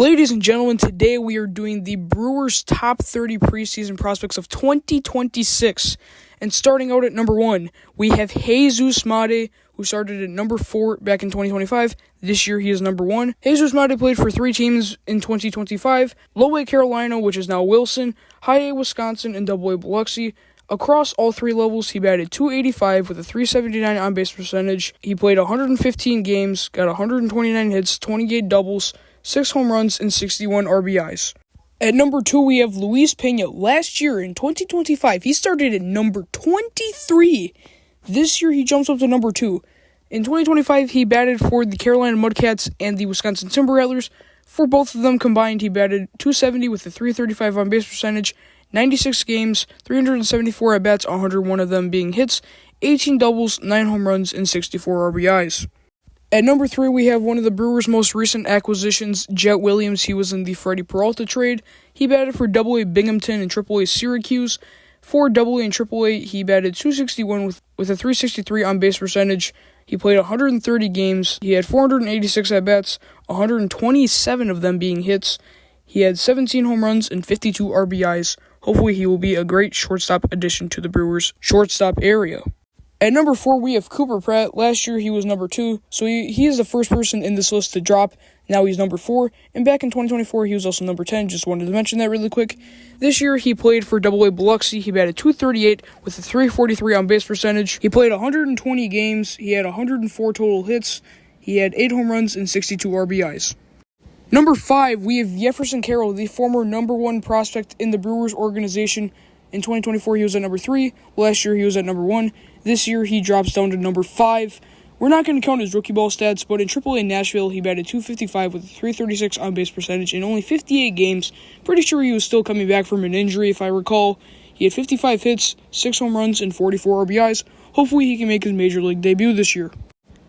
Ladies and gentlemen, today we are doing the Brewers top 30 preseason prospects of 2026. And starting out at number 1, we have Jesus Mate, who started at number 4 back in 2025. This year he is number 1. Jesus Mate played for 3 teams in 2025. Low-A Carolina, which is now Wilson, High-A Wisconsin, and Double-A Biloxi. Across all 3 levels, he batted .285 with a .379 on-base percentage. He played 115 games, got 129 hits, 28 doubles, 6 home runs, and 61 RBIs. At number 2, we have Luis Pena. Last year, in 2025, he started at number 23. This year, he jumps up to number 2. In 2025, he batted for the Carolina Mudcats and the Wisconsin Timber Rattlers. For both of them combined, he batted .270 with a .335 on-base percentage, 96 games, 374 at-bats, 101 of them being hits, 18 doubles, 9 home runs, and 64 RBIs. At number 3, we have one of the Brewers' most recent acquisitions, Jet Williams. He was in the Freddie Peralta trade. He batted for Double-A Binghamton and Triple-A Syracuse. For Double-A and Triple-A, he batted .261 with a .363 on-base percentage. He played 130 games. He had 486 at-bats, 127 of them being hits. He had 17 home runs and 52 RBIs. Hopefully he will be a great shortstop addition to the Brewers' shortstop area. At number 4, we have Cooper Pratt. Last year, he was number 2, so he is the first person in this list to drop. Now he's number 4, and back in 2024, he was also number 10. Just wanted to mention that really quick. This year, he played for Double-A Biloxi. He batted .238 with a .343 on-base percentage. He played 120 games. He had 104 total hits. He had 8 home runs and 62 RBIs. Number 5, we have Jefferson Carroll, the former number 1 prospect in the Brewers organization. In 2024, he was at number 3. Last year, he was at number 1. This year, he drops down to number 5. We're not going to count his rookie ball stats, but in Triple-A Nashville, he batted .255 with a .336 on-base percentage in only 58 games. Pretty sure he was still coming back from an injury, if I recall. He had 55 hits, 6 home runs, and 44 RBIs. Hopefully, he can make his Major League debut this year.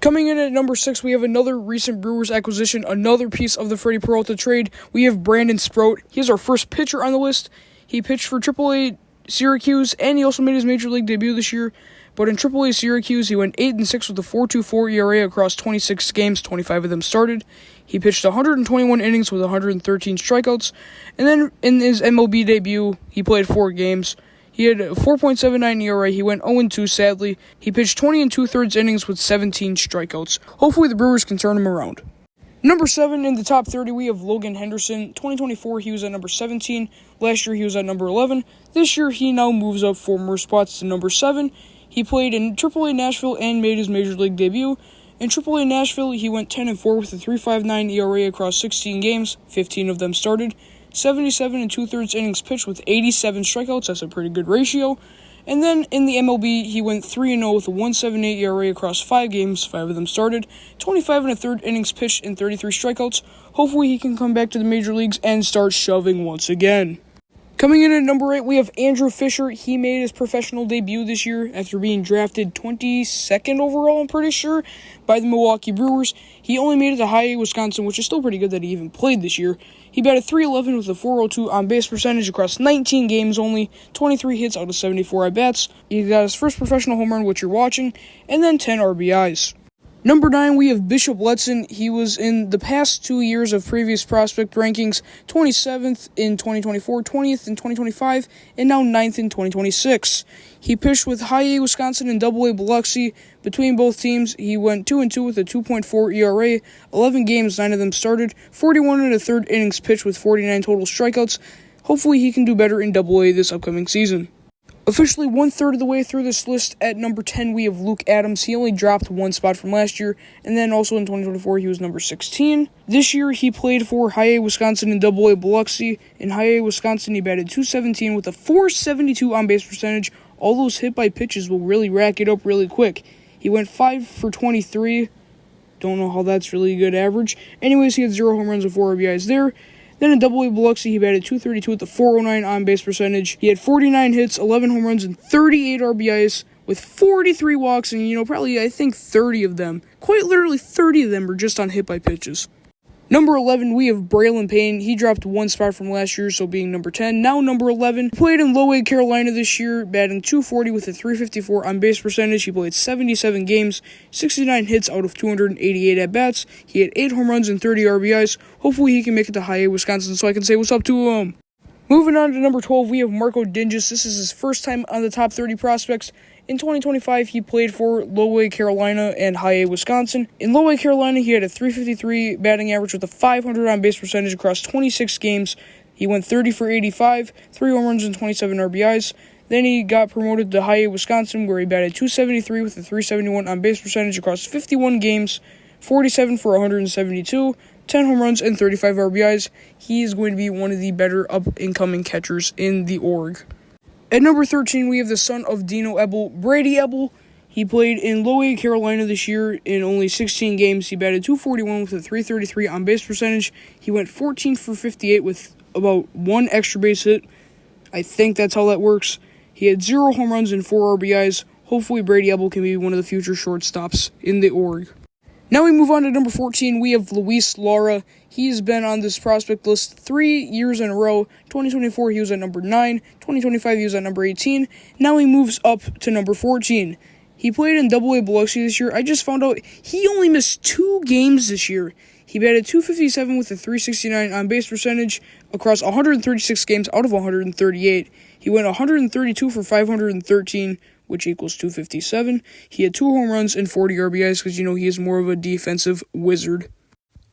Coming in at number 6, we have another recent Brewers acquisition, another piece of the Freddie Peralta trade. We have Brandon Sproat. He is our first pitcher on the list. He pitched for Triple-A Syracuse, and he also made his Major League debut this year. But in Triple-A Syracuse, he went 8-6 with a .424 ERA across 26 games, 25 of them started. He pitched 121 innings with 113 strikeouts. And then in his MLB debut, he played 4 games. He had a 4.79 ERA. He went 0-2, sadly. He pitched 20 2/3 innings with 17 strikeouts. Hopefully the Brewers can turn him around. Number 7 in the top 30, we have Logan Henderson. 2024, he was at number 17. Last year, he was at number 11. This year, he now moves up 4 more spots to number 7. He played in Triple-A Nashville and made his Major League debut. In Triple-A Nashville, he went 10-4 with a .359 ERA across 16 games. 15 of them started. 77 2/3 innings pitched with 87 strikeouts. That's a pretty good ratio. And then in the MLB, he went 3-0 with a .178 ERA across 5 games. 5 of them started. 25 1/3 innings pitched and 33 strikeouts. Hopefully he can come back to the major leagues and start shoving once again. Coming in at number 8, we have Andrew Fisher. He made his professional debut this year after being drafted 22nd overall, I'm pretty sure, by the Milwaukee Brewers. He only made it to High-A Wisconsin, which is still pretty good that he even played this year. He batted .311 with a .402 on-base percentage across 19 games only, 23 hits out of 74 at-bats. He got his first professional home run, which you're watching, and then 10 RBIs. Number 9, we have Bishop Letson. He was in the past 2 years of previous prospect rankings, 27th in 2024, 20th in 2025, and now 9th in 2026. He pitched with High-A Wisconsin and Double-A Biloxi. Between both teams, he went 2-2 with a 2.4 ERA, 11 games, 9 of them started, 41 1/3 innings pitched with 49 total strikeouts. Hopefully he can do better in Double-A this upcoming season. Officially 1/3 of the way through this list, at number 10, we have Luke Adams. He only dropped 1 spot from last year, and then also in 2024, he was number 16. This year, he played for High-A Wisconsin and Double-A Biloxi. In High-A Wisconsin, he batted .217 with a .472 on-base percentage. All those hit-by pitches will really rack it up really quick. He went 5 for 23. Don't know how that's really a good average. Anyways, he had 0 home runs and 4 RBIs there. Then in Double-A Biloxi, he batted .232 with a .409 on-base percentage. He had 49 hits, 11 home runs, and 38 RBIs with 43 walks, and, probably, I think 30 of them, quite literally 30 of them, were just on hit-by pitches. Number 11, we have Braylon Payne. He dropped one spot from last year, so being number 10. Now number 11, played in low-A Carolina this year, batting .240 with a .354 on-base percentage. He played 77 games, 69 hits out of 288 at-bats. He had 8 home runs and 30 RBIs. Hopefully he can make it to high-A Wisconsin so I can say what's up to him. Moving on to number 12, we have Marco Dinges. This is his first time on the top 30 prospects. In 2025, he played for low-A Carolina and high-A Wisconsin. In low-A Carolina, he had a .353 batting average with a .500 on-base percentage across 26 games. He went 30 for 85, 3 home runs and 27 RBIs. Then he got promoted to high-A Wisconsin, where he batted .273 with a .371 on-base percentage across 51 games, 47 for 172, 10 home runs and 35 RBIs. He is going to be one of the better up-and-coming catchers in the org. At number 13, we have the son of Dino Ebel, Brady Ebel. He played in low-A Carolina this year in only 16 games. He batted .241 with a .333 on-base percentage. He went 14 for 58 with about 1 extra base hit. I think that's how that works. He had 0 home runs and 4 RBIs. Hopefully Brady Ebel can be one of the future shortstops in the org. Now we move on to number 14. We have Luis Lara. He's been on this prospect list 3 years in a row. 2024, he was at number 9. 2025, he was at number 18. Now he moves up to number 14. He played in AA Biloxi this year. I just found out he only missed 2 games this year. He batted .257 with a .369 on-base percentage across 136 games out of 138. He went 132 for 513, which equals .257. He had 2 home runs and 40 RBIs because, he is more of a defensive wizard.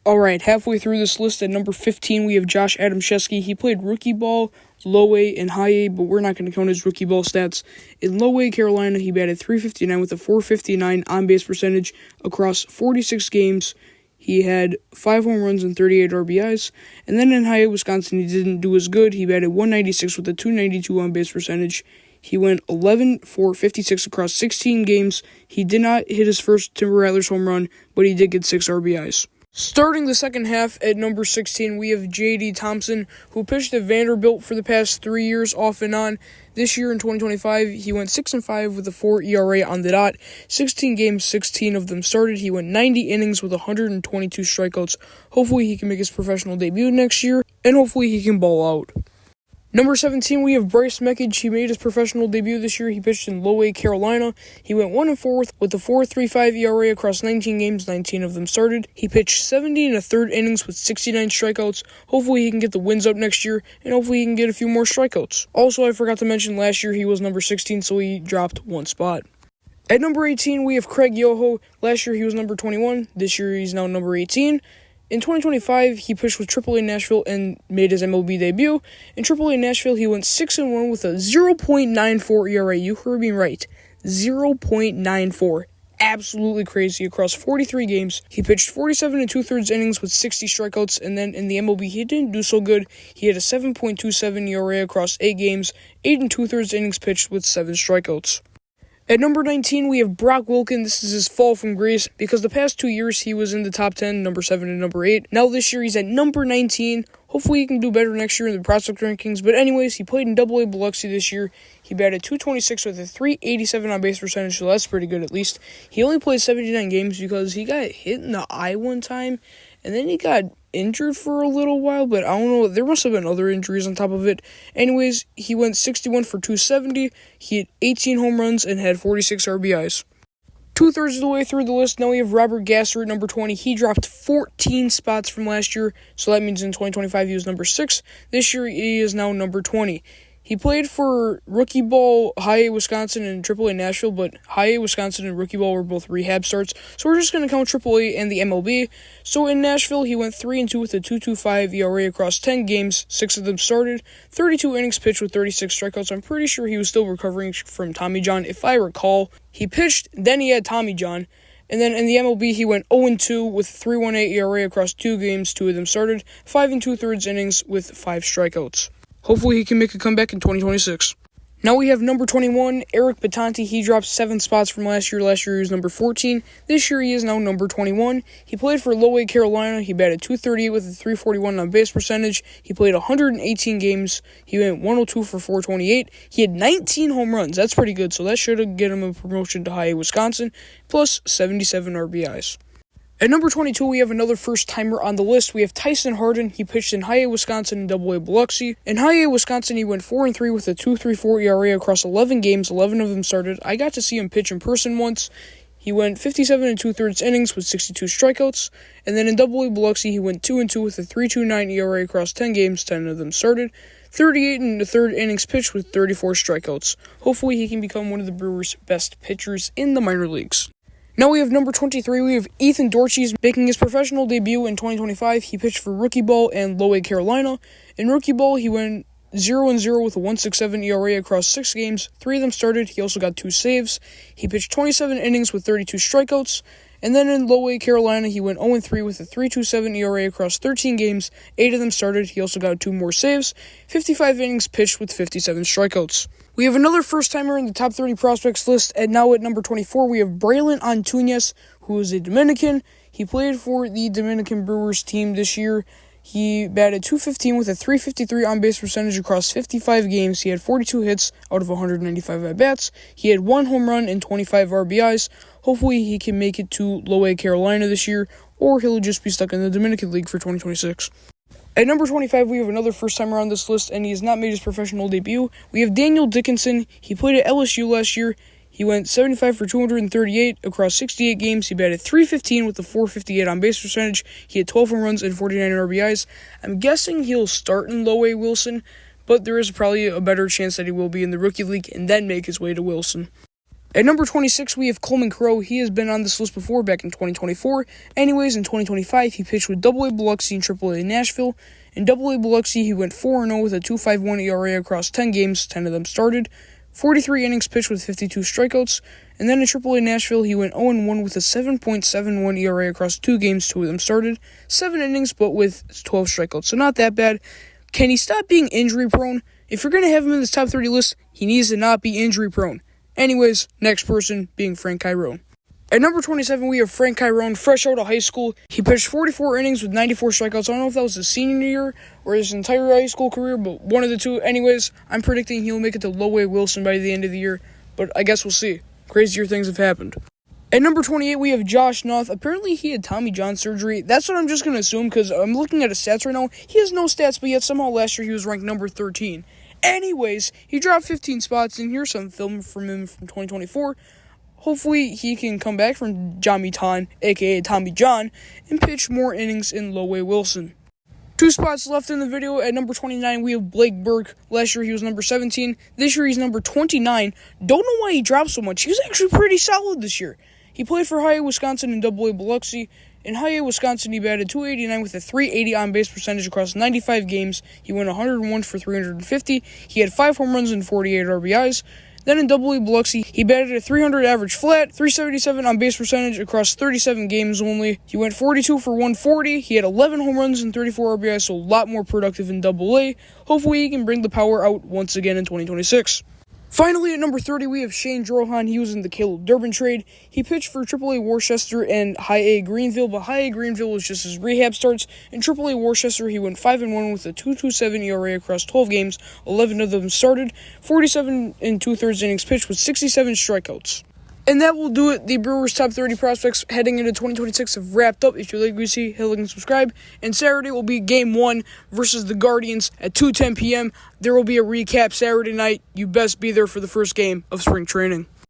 Alright, halfway through this list at number 15, we have Josh Adamczewski. He played rookie ball, low-A, and high-A, but we're not going to count his rookie ball stats. In low-A Carolina, he batted .359 with a .459 on-base percentage across 46 games. He had 5 home runs and 38 RBIs. And then in high-A Wisconsin, he didn't do as good. He batted .196 with a .292 on-base percentage. He went 11 for 56 across 16 games. He did not hit his first Timber Rattlers home run, but he did get 6 RBIs. Starting the second half at number 16, we have J.D. Thompson, who pitched at Vanderbilt for the past 3 years off and on. This year in 2025, he went 6-5 with a 4 ERA on the dot. 16 games, 16 of them started. He went 90 innings with 122 strikeouts. Hopefully he can make his professional debut next year, and hopefully he can ball out. Number 17, we have Bryce Meckage. He made his professional debut this year. He pitched in low-A Carolina. He went 1-4 with a 4.35 ERA across 19 games, 19 of them started. He pitched 70 1/3 innings with 69 strikeouts. Hopefully he can get the wins up next year, and hopefully he can get a few more strikeouts. Also, I forgot to mention last year he was number 16, so he dropped 1 spot. At number 18, we have Craig Yoho. Last year he was number 21. This year he's now number 18. In 2025, he pitched with AAA Nashville and made his MLB debut. In AAA Nashville, he went 6-1 with a 0.94 ERA. You heard me right. 0.94. Absolutely crazy. Across 43 games, he pitched 47 2/3 innings with 60 strikeouts, and then in the MLB, he didn't do so good. He had a 7.27 ERA across 8 games, 8 2/3 innings pitched with 7 strikeouts. At number 19, we have Brock Wilken. This is his fall from grace because the past 2 years he was in the top 10, number 7 and number 8. Now this year he's at number 19. Hopefully he can do better next year in the prospect rankings. But anyways, he played in AA Biloxi this year. He batted .226 with a .387 on base percentage, so that's pretty good at least. He only played 79 games because he got hit in the eye one time, and then he got injured for a little while, but I don't know, there must have been other injuries on top of it. Anyways, he went 61 for 270, he had 18 home runs, and had 46 RBIs. 2/3 of the way through the list, now we have Robert Gasser at number 20. He dropped 14 spots from last year, so that means in 2025 he was number 6. This year he is now number 20. He played for rookie ball, high-A Wisconsin, and AAA Nashville, but high-A Wisconsin and rookie ball were both rehab starts, so we're just going to count AAA and the MLB. So in Nashville, he went 3-2 with a .225 ERA across 10 games, 6 of them started, 32 innings pitched with 36 strikeouts. I'm pretty sure he was still recovering from Tommy John, if I recall. He pitched, then he had Tommy John, and then in the MLB, he went 0-2 with a .318 ERA across 2 games, 2 of them started, 5 2/3 innings with 5 strikeouts. Hopefully he can make a comeback in 2026. Now we have number 21, Eric Batanti. He dropped 7 spots from last year. Last year he was number 14. This year he is now number 21. He played for low-A Carolina. He batted .238 with a .341 on base percentage. He played 118 games. He went 102 for 428. He had 19 home runs. That's pretty good, so that should get him a promotion to high-A Wisconsin, plus 77 RBIs. At number 22, we have another first-timer on the list. We have Tyson Harden. He pitched in High-A, Wisconsin, and Double-A Biloxi. In High-A, Wisconsin, he went 4-3 with a 2.34 ERA across 11 games. 11 of them started. I got to see him pitch in person once. He went 57 2/3 innings with 62 strikeouts. And then in Double-A Biloxi, he went 2-2 with a 3.29 ERA across 10 games. 10 of them started. 38 1/3 innings pitched with 34 strikeouts. Hopefully, he can become one of the Brewers' best pitchers in the minor leagues. Now we have number 23, we have Ethan Dortches making his professional debut in 2025. He pitched for rookie ball and low-A Carolina. In rookie ball, he went 0-0 with a 1.67 ERA across 6 games. 3 of them started. He also got 2 saves. He pitched 27 innings with 32 strikeouts. And then in low-A Carolina, he went 0-3 with a 3.27 ERA across 13 games. 8 of them started. He also got 2 more saves. 55 innings pitched with 57 strikeouts. We have another first-timer in the top 30 prospects list, and now at number 24, we have Braylon Antunes, who is a Dominican. He played for the Dominican Brewers team this year. He batted .215 with a .353 on-base percentage across 55 games. He had 42 hits out of 195 at-bats. He had 1 home run and 25 RBIs. Hopefully, he can make it to low-A Carolina this year, or he'll just be stuck in the Dominican League for 2026. At number 25, we have another first-timer on this list, and he has not made his professional debut. We have Daniel Dickinson. He played at LSU last year. He went 75 for 238 across 68 games. He batted .315 with a .458 on-base percentage. He had 12 home runs and 49 RBIs. I'm guessing he'll start in low-A Wilson, but there is probably a better chance that he will be in the rookie league and then make his way to Wilson. At number 26, we have Coleman Crowe. He has been on this list before back in 2024. Anyways, in 2025, he pitched with Double-A Biloxi and Triple-A Nashville. In Double-A Biloxi, he went 4-0 with a 2.51 ERA across 10 games. 10 of them started. 43 innings pitched with 52 strikeouts. And then in Triple-A Nashville, he went 0-1 with a 7.71 ERA across 2 games. 2 of them started. 7 innings, but with 12 strikeouts. So not that bad. Can he stop being injury-prone? If you're going to have him in this top 30 list, he needs to not be injury-prone. Anyways, next person being Frank Chiarone. At number 27, we have Frank Chiarone, fresh out of high school. He pitched 44 innings with 94 strikeouts. I don't know if that was his senior year or his entire high school career, but one of the two. Anyways, I'm predicting he'll make it to low-A Wilson by the end of the year, but I guess we'll see. Crazier things have happened. At number 28, we have Josh Nuth. Apparently, he had Tommy John surgery. That's what I'm just going to assume because I'm looking at his stats right now. He has no stats, but yet somehow last year he was ranked number 13. Anyways, he dropped 15 spots, and here's some film from him from 2024. Hopefully, he can come back from Tommy John, a.k.a. Tommy John, and pitch more innings in low-A Wilson. 2 spots left in the video. At number 29, we have Blake Burke. Last year, he was number 17. This year, he's number 29. Don't know why he dropped so much. He was actually pretty solid this year. He played for High-A, Wisconsin, and Double-A Biloxi. In High-A, Wisconsin, he batted .289 with a .380 on-base percentage across 95 games. He went 101 for 350. He had 5 home runs and 48 RBIs. Then in Double-A Biloxi, he batted a .300 average flat, .377 on-base percentage across 37 games only. He went 42 for 140. He had 11 home runs and 34 RBIs, so a lot more productive in Double-A. Hopefully, he can bring the power out once again in 2026. Finally, at number 30, we have Shane Drohan. He was in the Caleb Durbin trade. He pitched for AAA Worcester and High-A Greenville, but High-A Greenville was just his rehab starts. In AAA Worcester, he went 5-1 with a 2.27 ERA across 12 games. 11 of them started. 47 2/3 innings pitched with 67 strikeouts. And that will do it. The Brewers' top 30 prospects heading into 2026 have wrapped up. If you like what you see, hit like and subscribe. And Saturday will be Game 1 versus the Guardians at 2:10 p.m. There will be a recap Saturday night. You best be there for the first game of spring training.